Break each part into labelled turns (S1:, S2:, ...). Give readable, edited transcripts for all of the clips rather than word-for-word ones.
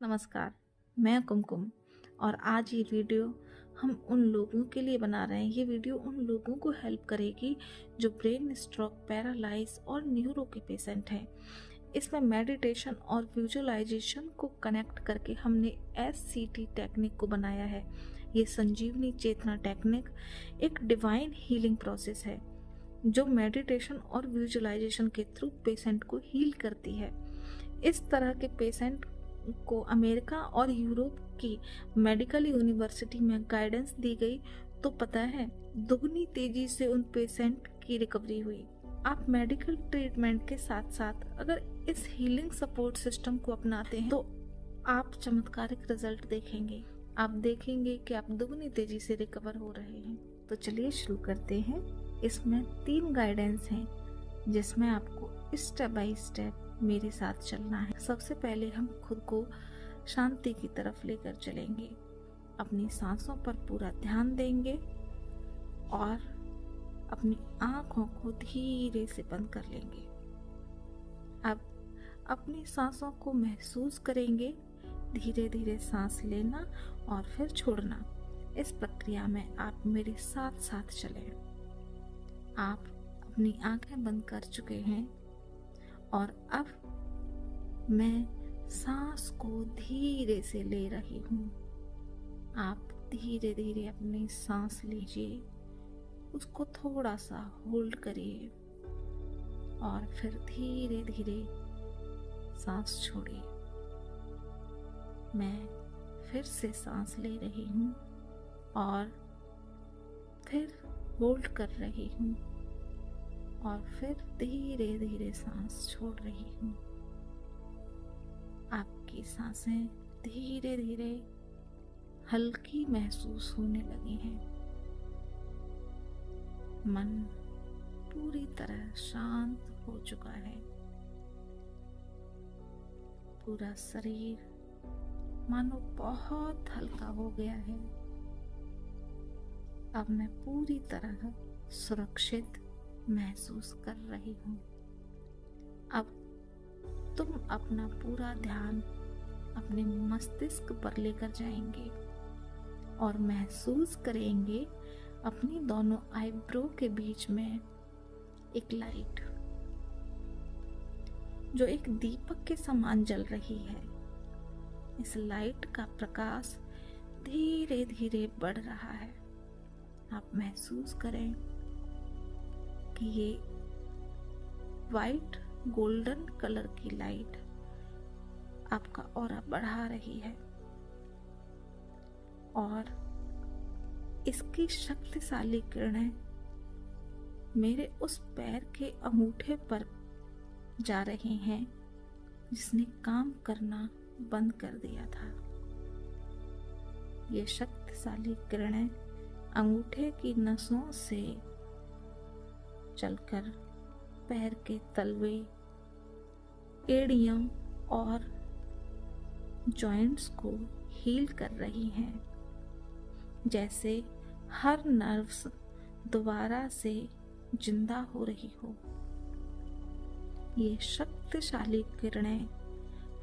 S1: नमस्कार, मैं कुमकुम और आज ये वीडियो हम उन लोगों के लिए बना रहे हैं। ये वीडियो उन लोगों को हेल्प करेगी जो ब्रेन स्ट्रोक, पैरालाइज और न्यूरो के पेशेंट हैं। इसमें मेडिटेशन और विजुअलाइजेशन को कनेक्ट करके हमने SCT टेक्निक को बनाया है। ये संजीवनी चेतना टेक्निक एक डिवाइन हीलिंग प्रोसेस है जो मेडिटेशन और विजुअलाइजेशन के थ्रू पेशेंट को हील करती है। इस तरह के पेशेंट को अमेरिका और यूरोप की मेडिकल यूनिवर्सिटी में गाइडेंस दी गई तो पता है दुगनी तेजी से उन पेशेंट की रिकवरी हुई। आप मेडिकल ट्रीटमेंट के साथ साथ अगर इस हीलिंग सपोर्ट सिस्टम को अपनाते हैं तो आप चमत्कारिक रिजल्ट देखेंगे। आप देखेंगे कि आप दुगनी तेजी से रिकवर हो रहे हैं। तो चलिए शुरू करते हैं। इसमें 3 गाइडेंस हैं जिसमें आपको स्टेप बाय स्टेप मेरे साथ चलना है। सबसे पहले हम खुद को शांति की तरफ लेकर चलेंगे, अपनी सांसों पर पूरा ध्यान देंगे और अपनी आंखों को धीरे से बंद कर लेंगे। अब अपनी सांसों को महसूस करेंगे, धीरे धीरे सांस लेना और फिर छोड़ना। इस प्रक्रिया में आप मेरे साथ साथ चलें। आप अपनी आंखें बंद कर चुके हैं और अब मैं सांस को धीरे से ले रही हूँ। आप धीरे धीरे अपनी सांस लीजिए, उसको थोड़ा सा होल्ड करिए और फिर धीरे धीरे सांस छोड़िए। मैं फिर से सांस ले रही हूँ और फिर होल्ड कर रही हूँ और फिर धीरे धीरे सांस छोड़ रही हूँ। आपकी सांसें धीरे धीरे हल्की महसूस होने लगी हैं। मन पूरी तरह शांत हो चुका है। पूरा शरीर मानो बहुत हल्का हो गया है। अब मैं पूरी तरह सुरक्षित महसूस कर रही हूँ। अब तुम अपना पूरा ध्यान अपने मस्तिष्क पर लेकर जाएंगे और महसूस करेंगे अपनी दोनों आईब्रो के बीच में एक लाइट जो एक दीपक के समान जल रही है। इस लाइट का प्रकाश धीरे धीरे बढ़ रहा है। आप महसूस करें कि ये वाइट गोल्डन कलर की लाइट आपका ऑरा बढ़ा रही है और इसकी शक्तिशाली किरणें मेरे उस पैर के अंगूठे पर जा रही हैं जिसने काम करना बंद कर दिया था। ये शक्तिशाली किरणें अंगूठे की नसों से चलकर पैर के तलवे, एड़ियों और जॉइंट्स को हील कर रही हैं, जैसे हर नर्व्स दोबारा से जिंदा हो रही हो। ये शक्तिशाली किरणें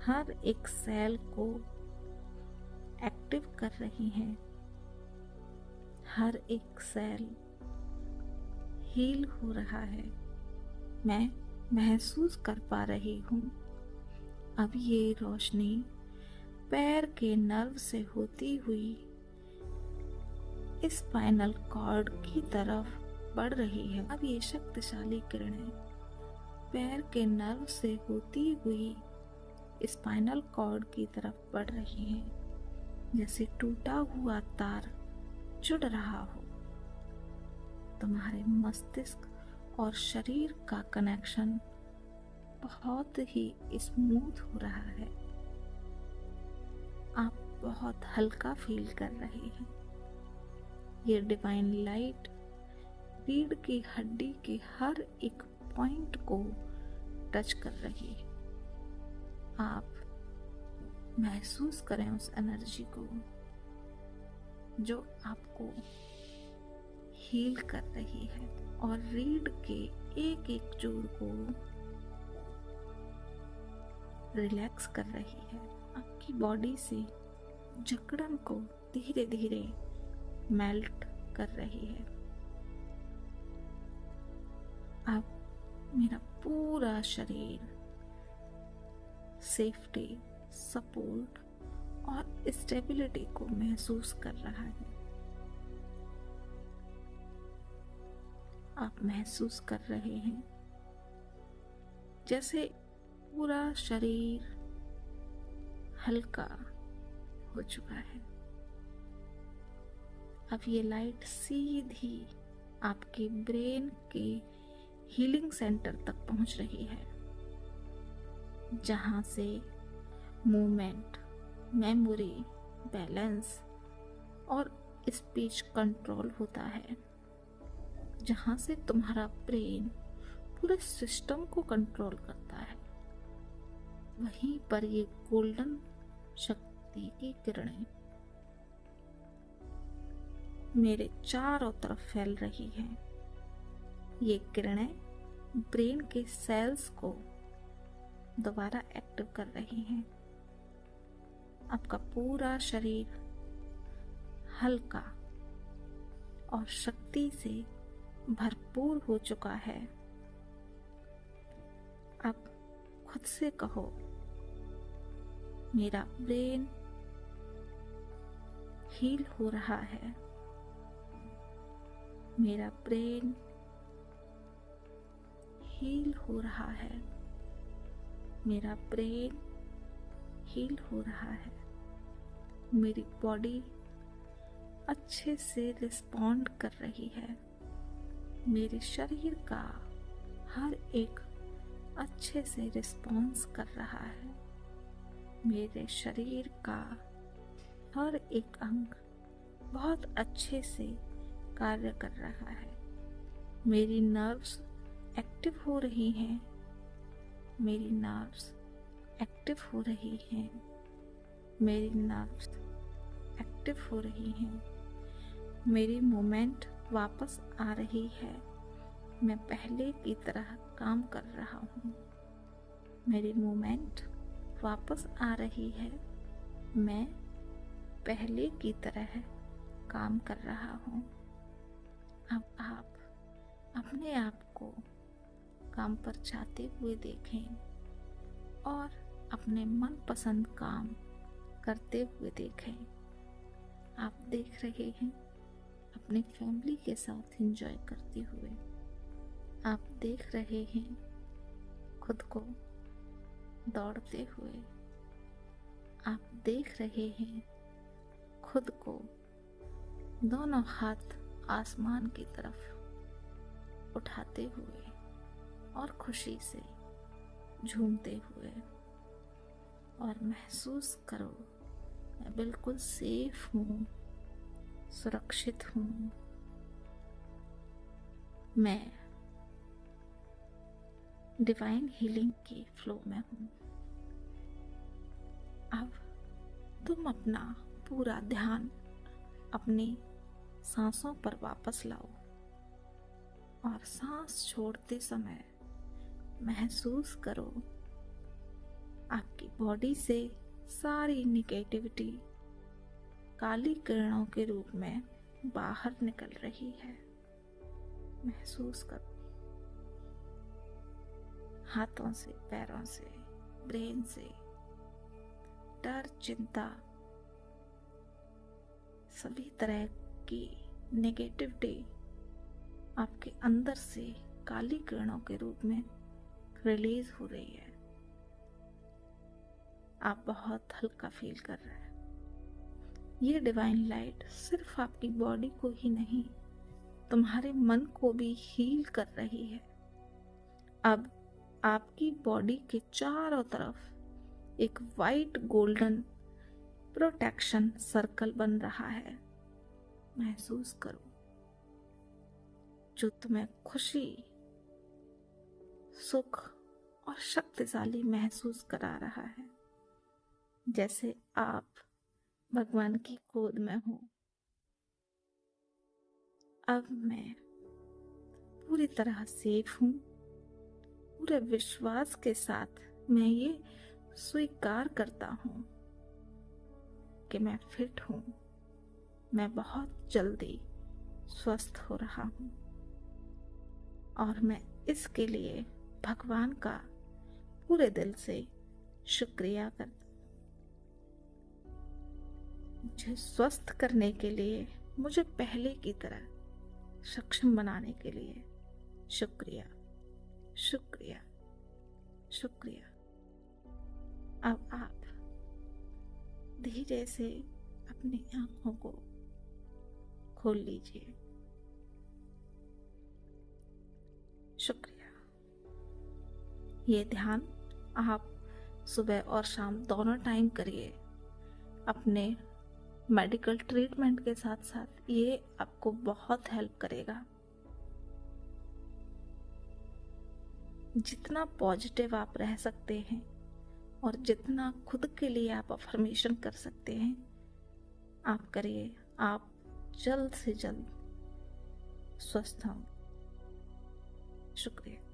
S1: हर एक सेल को एक्टिव कर रही हैं। हर एक सेल हील हो रहा है। मैं महसूस कर पा रही हूँ अब ये रोशनी पैर के नर्व से होती हुई स्पाइनल कॉर्ड की तरफ बढ़ रही है। अब ये शक्तिशाली किरणें पैर के नर्व से होती हुई स्पाइनल कॉर्ड की तरफ बढ़ रही हैं, जैसे टूटा हुआ तार जुड़ रहा हो। तुम्हारे मस्तिष्क और शरीर का कनेक्शन बहुत ही स्मूथ हो रहा है। आप बहुत हल्का फील कर रहे हैं। ये डिवाइन लाइट रीढ़ की हड्डी के हर एक पॉइंट को टच कर रही है। आप महसूस करें उस एनर्जी को जो आपको हील कर रही है और रीढ़ के एक एक जोड़ को रिलैक्स कर रही है। आपकी बॉडी से जकड़न को धीरे धीरे मेल्ट कर रही है। अब मेरा पूरा शरीर सेफ्टी, सपोर्ट और स्टेबिलिटी को महसूस कर रहा है। आप महसूस कर रहे हैं जैसे पूरा शरीर हल्का हो चुका है। अब ये लाइट सीधी आपके ब्रेन के हीलिंग सेंटर तक पहुंच रही है, जहां से मूवमेंट, मेमोरी, बैलेंस और स्पीच कंट्रोल होता है, जहां से तुम्हारा ब्रेन पूरे सिस्टम को कंट्रोल करता है। वहीं पर ये गोल्डन शक्ति की किरणें मेरे चारों तरफ फैल रही हैं। ये किरणें ब्रेन के सेल्स को दोबारा एक्टिव कर रही हैं। आपका पूरा शरीर हल्का और शक्ति से भरपूर हो चुका है। अब खुद से कहो, मेरा ब्रेन हील हो रहा है, मेरा ब्रेन हील हो रहा है, मेरा ब्रेन हील हो रहा है। मेरी बॉडी अच्छे से रिस्पॉन्ड कर रही है। मेरे शरीर का हर एक अच्छे से रिस्पॉन्स कर रहा है। मेरे शरीर का हर एक अंग बहुत अच्छे से कार्य कर रहा है। मेरी नर्व्स एक्टिव हो रही हैं। मेरी नर्व्स एक्टिव हो रही हैं। मेरी नर्व्स एक्टिव हो रही हैं। मेरी मूवमेंट वापस आ रही है। मैं पहले की तरह काम कर रहा हूँ। मेरी मूवमेंट वापस आ रही है। मैं पहले की तरह काम कर रहा हूँ। अब आप अपने आप को काम पर जाते हुए देखें और अपने मनपसंद काम करते हुए देखें। आप देख रहे हैं अपनी फैमिली के साथ एंजॉय करते हुए। आप देख रहे हैं खुद को दौड़ते हुए। आप देख रहे हैं खुद को दोनों हाथ आसमान की तरफ उठाते हुए और खुशी से झूमते हुए। और महसूस करो, मैं बिल्कुल सेफ हूँ, सुरक्षित हूँ। मैं डिवाइन हीलिंग के फ्लो में हूँ। अब तुम अपना पूरा ध्यान अपनी सांसों पर वापस लाओ और सांस छोड़ते समय महसूस करो आपकी बॉडी से सारी निगेटिविटी काली किरणों के रूप में बाहर निकल रही है। महसूस करो हाथों से, पैरों से, ब्रेन से डर, चिंता, सभी तरह की नेगेटिविटी आपके अंदर से काली किरणों के रूप में रिलीज हो रही है। आप बहुत हल्का फील कर रहे हैं। ये डिवाइन लाइट सिर्फ आपकी बॉडी को ही नहीं, तुम्हारे मन को भी हील कर रही है। अब आपकी बॉडी के चारों तरफ एक वाइट गोल्डन प्रोटेक्शन सर्कल बन रहा है। महसूस करो, जो तुम्हें खुशी, सुख और शक्तिशाली महसूस करा रहा है, जैसे आप भगवान की गोद में हो। अब मैं पूरी तरह सेफ हूँ। पूरे विश्वास के साथ मैं ये स्वीकार करता हूँ कि मैं फिट हूँ, मैं बहुत जल्दी स्वस्थ हो रहा हूँ और मैं इसके लिए भगवान का पूरे दिल से शुक्रिया करता हूँ। मुझे स्वस्थ करने के लिए, मुझे पहले की तरह सक्षम बनाने के लिए शुक्रिया, शुक्रिया, शुक्रिया। अब आप धीरे से अपनी आंखों को खोल लीजिए। शुक्रिया। ये ध्यान आप सुबह और शाम दोनों टाइम करिए। अपने मेडिकल ट्रीटमेंट के साथ साथ ये आपको बहुत हेल्प करेगा। जितना पॉजिटिव आप रह सकते हैं और जितना खुद के लिए आप अफर्मेशन कर सकते हैं, आप करिए। आप जल्द से जल्द स्वस्थ हों। शुक्रिया।